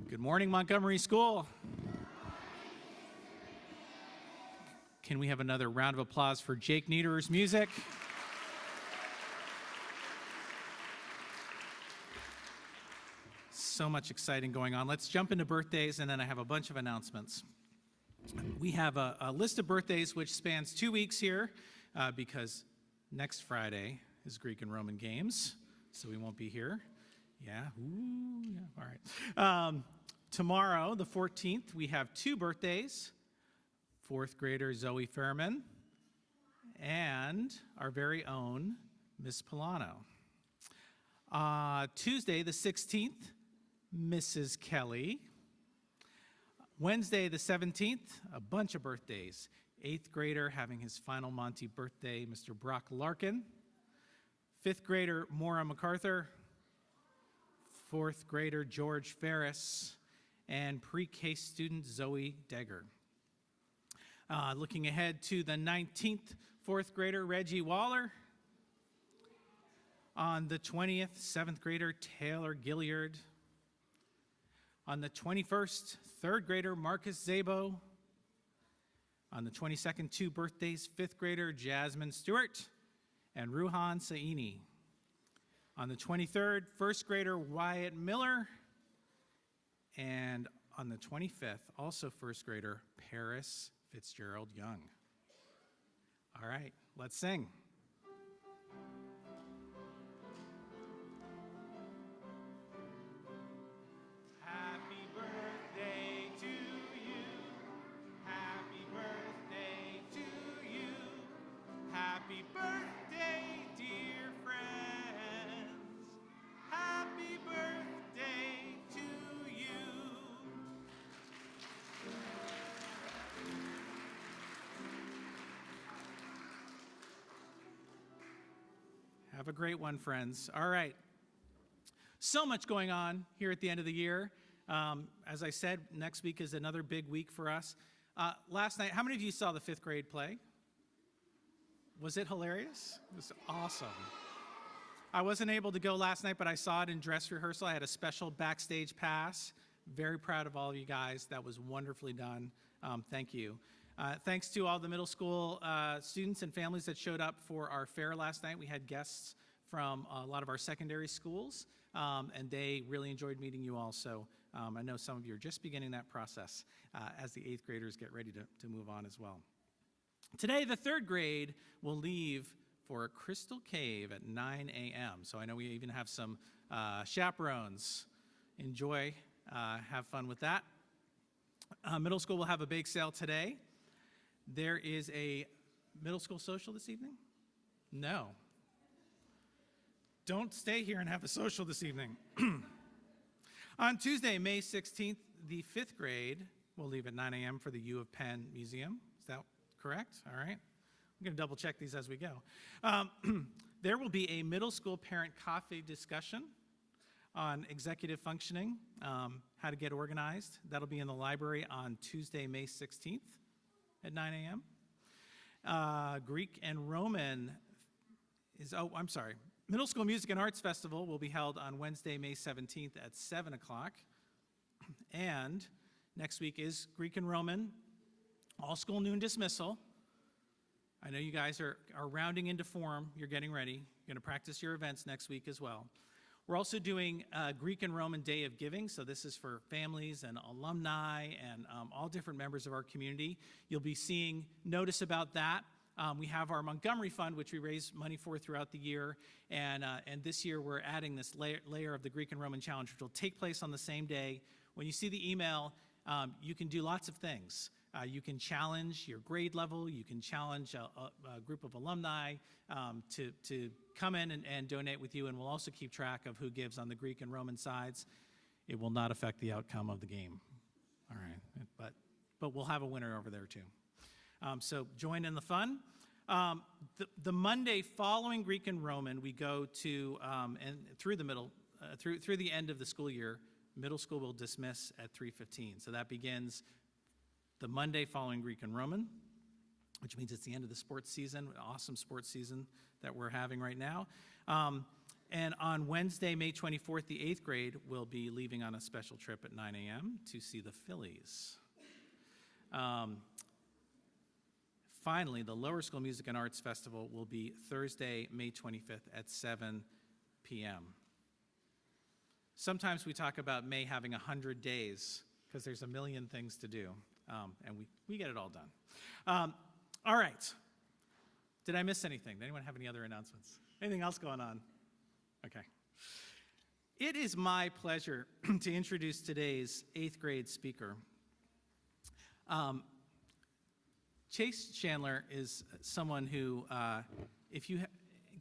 Good morning, Montgomery School. Can we have another round of applause for Jake Niederer's music? So much exciting going on. Let's jump into birthdays, and then I have a bunch of announcements. We have a list of birthdays which spans 2 weeks here because next Friday is Greek and Roman games, so we won't be here. Yeah, ooh, yeah, all right. Tomorrow, the 14th, we have 2 birthdays. 4th grader Zoe Fairman and our very own Miss Polano. Tuesday, the 16th, Mrs. Kelly. Wednesday, the 17th, a bunch of birthdays. 8th grader having his final Monty birthday, Mr. Brock Larkin. 5th grader Maura MacArthur. 4th grader George Ferris. And pre-K student Zoe Degger. Looking ahead to the 19th, 4th grader Reggie Waller. On the 20th, 7th grader Taylor Gilliard. On the 21st, 3rd grader Marcus Zabo. On the 22nd, 2 birthdays, 5th grader Jasmine Stewart and Ruhan Saini. On the 23rd, 1st grader Wyatt Miller. And on the 25th, also 1st grader Paris Fitzgerald Young. All right, let's sing. Happy birthday to you. Happy birthday to you. Happy birthday, dear friends. Happy birthday to you. Have a great one, friends. All right. So much going on here at the end of the year. As I said, next week is another big week for us. Last night, how many of you saw the 5th grade play? Was it hilarious? It was awesome. I wasn't able to go last night, but I saw it in dress rehearsal. I had a special backstage pass. Very proud of all of you guys. That was wonderfully done. Thank you. Thanks to all the middle school students and families that showed up for our fair last night. We had guests from a lot of our secondary schools, and they really enjoyed meeting you all. So I know some of you are just beginning that process as the 8th graders get ready to move on as well. Today, the 3rd grade will leave for Crystal Cave at 9 a.m. So I know we even have some chaperones. Enjoy, have fun with that. Middle school will have a bake sale today. There is a middle school social this evening? No. Don't stay here and have a social this evening. On Tuesday, May 16th, the 5th grade will leave at 9 a.m. for the U of Penn Museum. Is that correct? All right. I'm going to double check these as we go. There will be a middle school parent coffee discussion on executive functioning, how to get organized. That'll be in the library on Tuesday, May 16th at 9 a.m. Greek and Roman Middle School Music and Arts Festival will be held on Wednesday, May 17th at 7 o'clock. And next week is Greek and Roman, all school noon dismissal. I know you guys are rounding into form. You're getting ready. You're going to practice your events next week as well. We're also doing Greek and Roman Day of Giving, so this is for families and alumni and all different members of our community. You'll be seeing notice about that. We have our Montgomery Fund, which we raise money for throughout the year, and this year we're adding this layer of the Greek and Roman Challenge, which will take place on the same day. When you see the email, you can do lots of things. You can challenge your grade level. You can challenge a group of alumni to come in and donate with you, and we'll also keep track of who gives on the Greek and Roman sides. It will not affect the outcome of the game. All right, but we'll have a winner over there too. So join in the fun. The Monday following Greek and Roman, we go to and through the end of the school year. Middle school will dismiss at 3:15. So that begins the Monday following Greek and Roman, which means it's the end of the sports season, an awesome sports season that we're having right now. And on Wednesday, May 24th, the 8th grade will be leaving on a special trip at 9 a.m. to see the Phillies. Finally, the Lower School Music and Arts Festival will be Thursday, May 25th at 7 p.m. Sometimes we talk about May having 100 days because there's a million things to do, and we get it all done. All right. Did I miss anything? Did anyone have any other announcements? Anything else going on? Okay. It is my pleasure to introduce today's 8th grade speaker. Chase Shandler is someone who, if you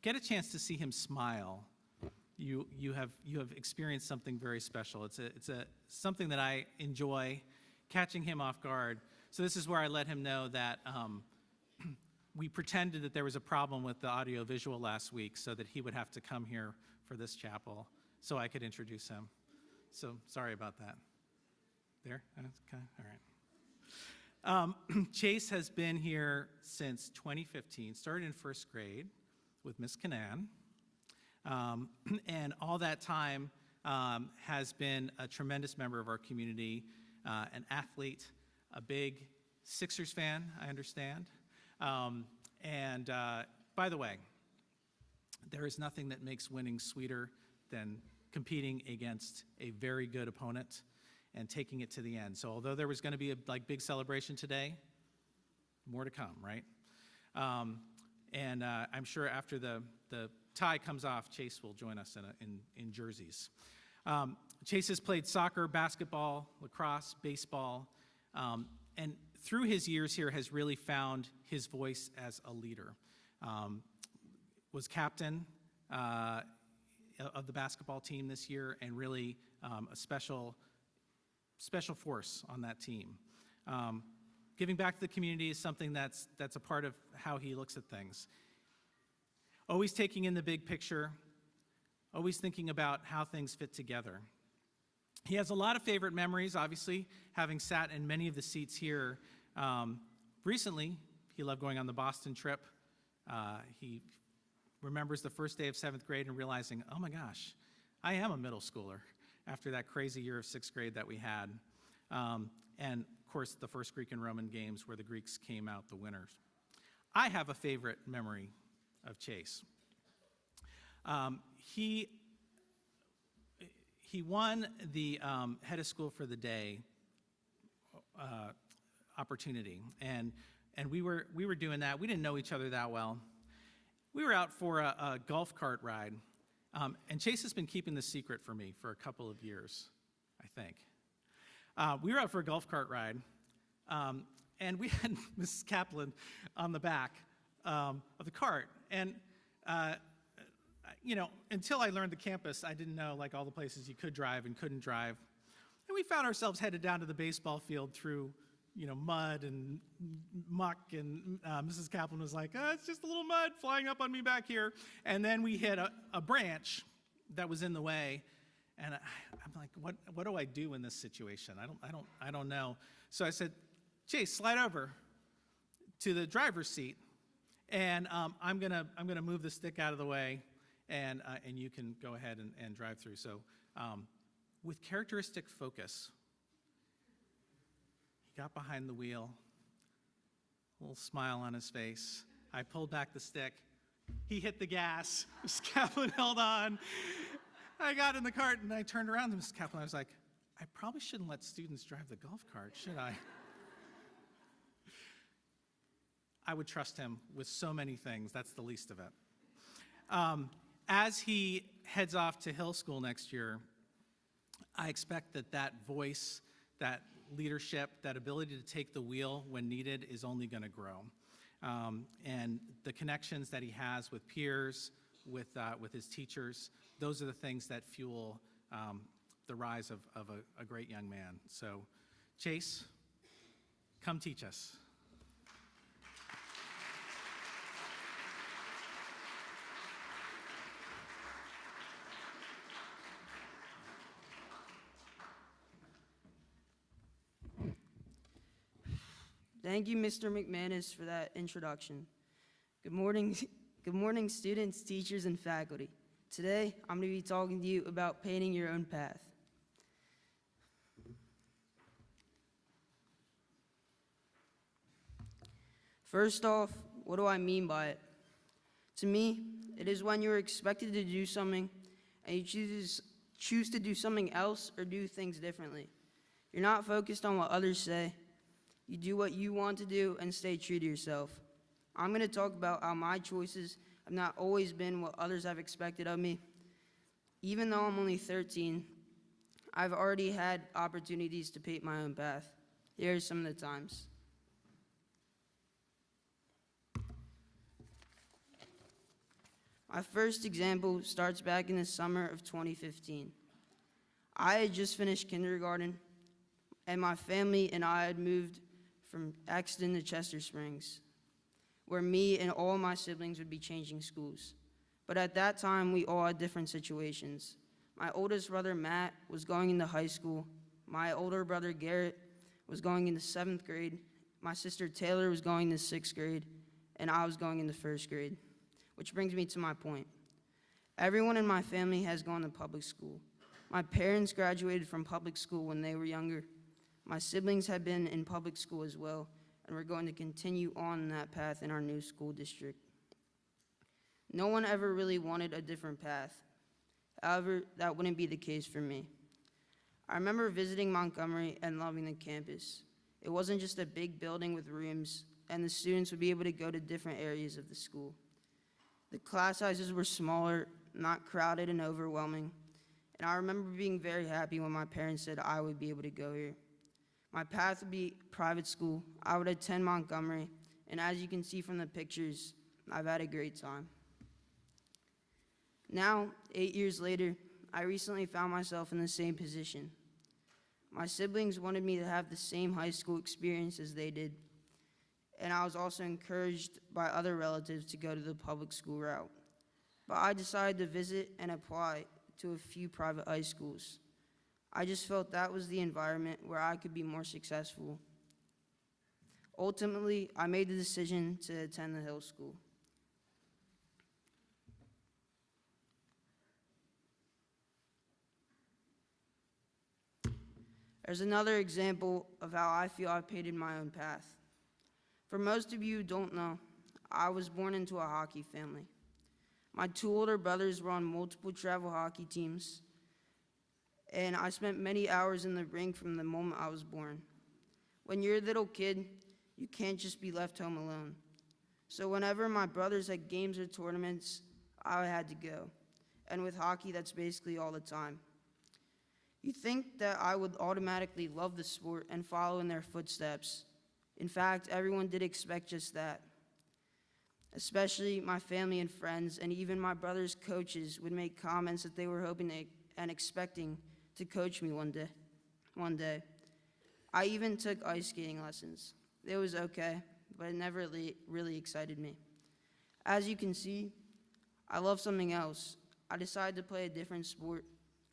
get a chance to see him smile, you have experienced something very special. It's something that I enjoy, catching him off guard. So this is where I let him know that we pretended that there was a problem with the audio-visual last week so that he would have to come here for this chapel so I could introduce him. So sorry about that. There? Okay, all right. Chase has been here since 2015, started in first grade with Miss Canan, and all that time has been a tremendous member of our community, an athlete, a big Sixers fan, I understand. And by the way, there is nothing that makes winning sweeter than competing against a very good opponent and taking it to the end. So although there was going to be a big celebration today, more to come, right? And I'm sure after the tie comes off, Chase will join us in jerseys. Chase has played soccer, basketball, lacrosse, baseball, and through his years here has really found his voice as a leader. Was captain of the basketball team this year and really a special force on that team. Giving back to the community is something that's a part of how he looks at things. Always taking in the big picture, always thinking about how things fit together. He has a lot of favorite memories, obviously, having sat in many of the seats here. Recently, he loved going on the Boston trip. He remembers the first day of 7th grade and realizing, oh my gosh, I am a middle schooler after that crazy year of 6th grade that we had. And of course, the first Greek and Roman games where the Greeks came out the winners. I have a favorite memory of Chase. He won the head of school for the day opportunity, and we were doing that. We didn't know each other that well. We were out for a golf cart ride, and Chase has been keeping this secret for me for a couple of years, I think. We were out for a golf cart ride, and we had Mrs. Kaplan on the back of the cart, and until I learned the campus, I didn't know all the places you could drive and couldn't drive. And we found ourselves headed down to the baseball field through, mud and muck, and Mrs. Kaplan was like, it's just a little mud flying up on me back here. And then we hit a branch that was in the way, and I'm like, what do I do in this situation? I don't know. So I said, Chase, slide over to the driver's seat, and I'm gonna move the stick out of the way, and you can go ahead and drive through. So with characteristic focus, he got behind the wheel, a little smile on his face. I pulled back the stick. He hit the gas. Mrs. Kaplan held on. I got in the cart, and I turned around to Mrs. Kaplan. I was like, I probably shouldn't let students drive the golf cart, should I? I would trust him with so many things. That's the least of it. As he heads off to Hill School next year, I expect that voice, that leadership, that ability to take the wheel when needed is only going to grow. And the connections that he has with peers, with his teachers, those are the things that fuel the rise of a great young man. So, Chase, come teach us. Thank you, Mr. McManus, for that introduction. Good morning, students, teachers, and faculty. Today, I'm going to be talking to you about painting your own path. First off, what do I mean by it? To me, it is when you're expected to do something and you choose to do something else or do things differently. You're not focused on what others say. You do what you want to do and stay true to yourself. I'm going to talk about how my choices have not always been what others have expected of me. Even though I'm only 13, I've already had opportunities to paint my own path. Here are some of the times. My first example starts back in the summer of 2015. I had just finished kindergarten, and my family and I had moved from Exton to Chester Springs, where me and all my siblings would be changing schools. But at that time, we all had different situations. My oldest brother, Matt, was going into high school. My older brother, Garrett, was going into 7th grade. My sister, Taylor, was going into 6th grade, and I was going into 1st grade. Which brings me to my point. Everyone in my family has gone to public school. My parents graduated from public school when they were younger. My siblings have been in public school as well, and we're going to continue on that path in our new school district. No one ever really wanted a different path. However, that wouldn't be the case for me. I remember visiting Montgomery and loving the campus. It wasn't just a big building with rooms, and the students would be able to go to different areas of the school. The class sizes were smaller, not crowded and overwhelming, and I remember being very happy when my parents said I would be able to go here. My path would be private school. I would attend Montgomery, and as you can see from the pictures, I've had a great time. Now, 8 years later, I recently found myself in the same position. My siblings wanted me to have the same high school experience as they did, and I was also encouraged by other relatives to go to the public school route. But I decided to visit and apply to a few private high schools. I just felt that was the environment where I could be more successful. Ultimately, I made the decision to attend the Hill School. There's another example of how I feel I've painted my own path. For most of you who don't know, I was born into a hockey family. My 2 older brothers were on multiple travel hockey teams, and I spent many hours in the rink from the moment I was born. When you're a little kid, you can't just be left home alone. So whenever my brothers had games or tournaments, I had to go. And with hockey, that's basically all the time. You'd think that I would automatically love the sport and follow in their footsteps. In fact, everyone did expect just that. Especially my family and friends, and even my brother's coaches would make comments that they were hoping and expecting to coach me one day. I even took ice skating lessons. It was okay, but it never really excited me. As you can see, I love something else. I decided to play a different sport.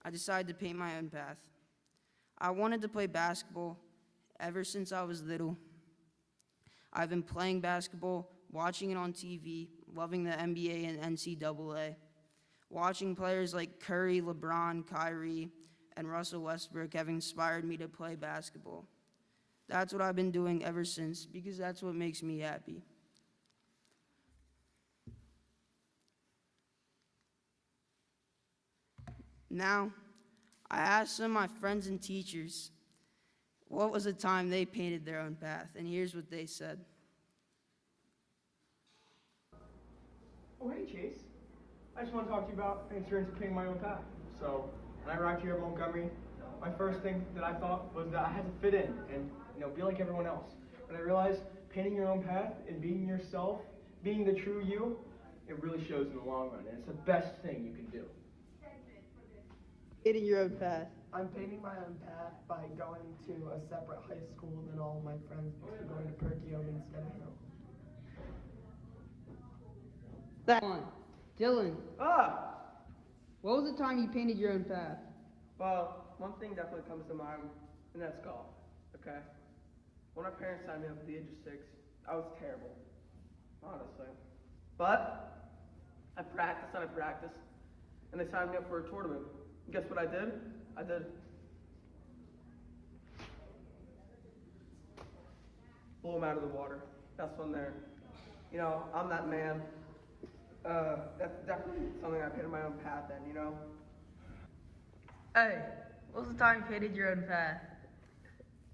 I decided to paint my own path. I wanted to play basketball ever since I was little. I've been playing basketball, watching it on TV, loving the NBA and NCAA. Watching players like Curry, LeBron, Kyrie, and Russell Westbrook have inspired me to play basketball. That's what I've been doing ever since, because that's what makes me happy. Now, I asked some of my friends and teachers what was the time they painted their own path, and here's what they said. Oh, hey, Chase. I just want to talk to you about my experience of painting my own path. So, when I arrived here at Montgomery, my first thing that I thought was that I had to fit in and, be like everyone else. But I realized painting your own path and being yourself, being the true you, it really shows in the long run, and it's the best thing you can do. Painting your own path. I'm painting my own path by going to a separate high school than all of my friends because we're going to Perkiomen instead of Hill. That one. Dylan, What was the time you painted your own path? Well, one thing definitely comes to mind, and that's golf, okay? When my parents signed me up at the age of 6, I was terrible, honestly. But I practiced and I practiced, and they signed me up for a tournament. And guess what I did? I did. Blew them out of the water. That's when they're, you know, I'm that man. That's definitely something I painted my own path in, you know? Hey, what was the time you painted your own path?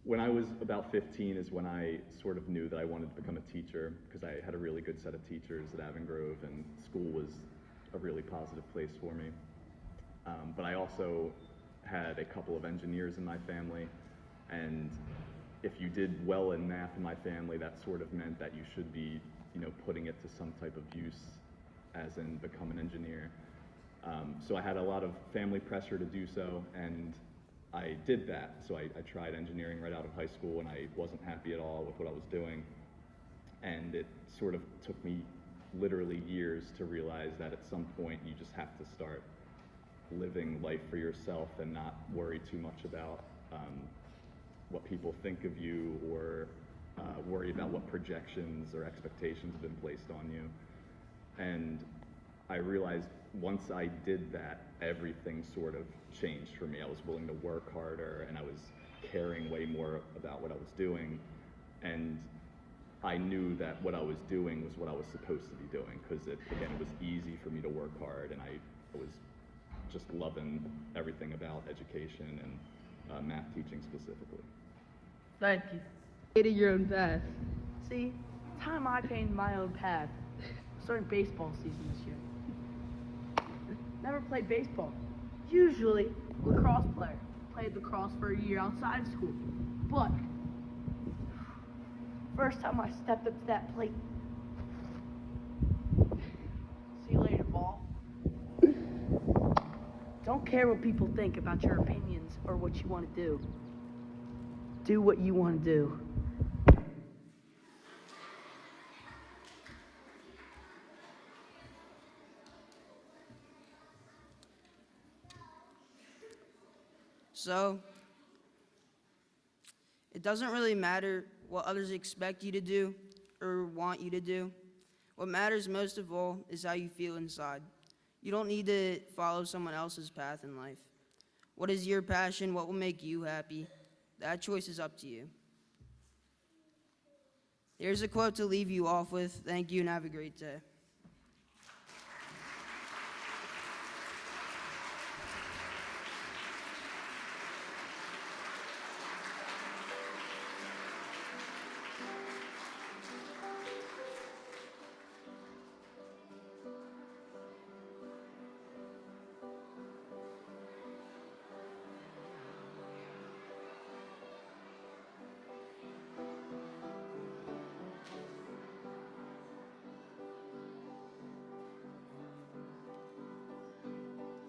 When I was about 15 is when I sort of knew that I wanted to become a teacher, because I had a really good set of teachers at Avon Grove, and school was a really positive place for me. But I also had a couple of engineers in my family, and if you did well in math in my family, that sort of meant that you should be, you know, putting it to some type of use, as in become an engineer. So I had a lot of family pressure to do so, and I did that. So I tried engineering right out of high school, and I wasn't happy at all with what I was doing. And it sort of took me literally years to realize that at some point you just have to start living life for yourself and not worry too much about what people think of you, or worry about what projections or expectations have been placed on you. And I realized once I did that, everything sort of changed for me. I was willing to work harder, and I was caring way more about what I was doing. And I knew that what I was doing was what I was supposed to be doing, because it was easy for me to work hard, and I was just loving everything about education and math teaching specifically. Thank you. Painted your own path. See, time I painted my own path. Starting baseball season this year. Never played baseball. Usually, lacrosse player. Played lacrosse for a year outside of school. But, first time I stepped up to that plate. See you later, ball. Don't care what people think about your opinions or what you want to do. Do what you want to do. So, it doesn't really matter what others expect you to do or want you to do. What matters most of all is how you feel inside. You don't need to follow someone else's path in life. What is your passion? What will make you happy? That choice is up to you. Here's a quote to leave you off with. Thank you and have a great day.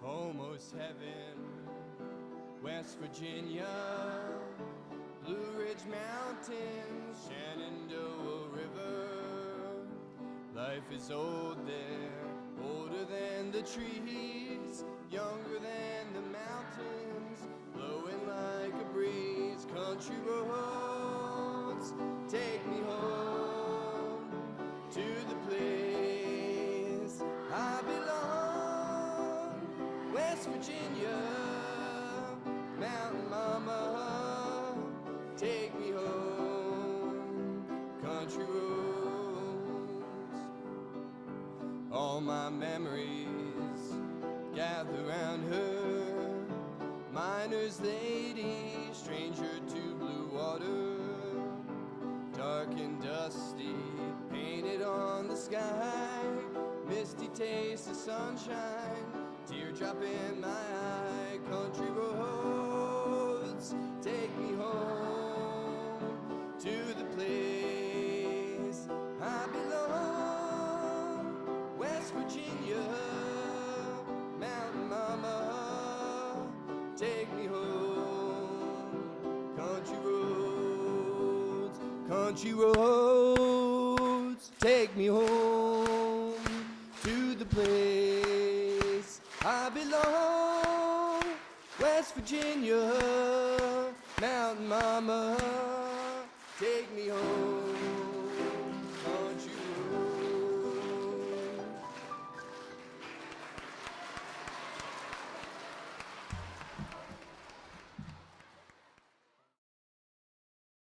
Almost heaven, West Virginia, Blue Ridge Mountains, Shenandoah River. Life is old there, older than the trees, younger than the mountains, blowing like a breeze. Country roads, take me home to the place I belong. West Virginia, Mountain Mama, take me home. Country roads, all my memories gather around her. Miner's lady, stranger to blue water, dark and dusty, painted on the sky. Misty taste of sunshine, teardrop in my eye. Country roads, take me home to the place I belong. West Virginia, Mountain Mama, take me home. Country roads, take me home to the place I belong. West Virginia, Mountain Mama, take me home.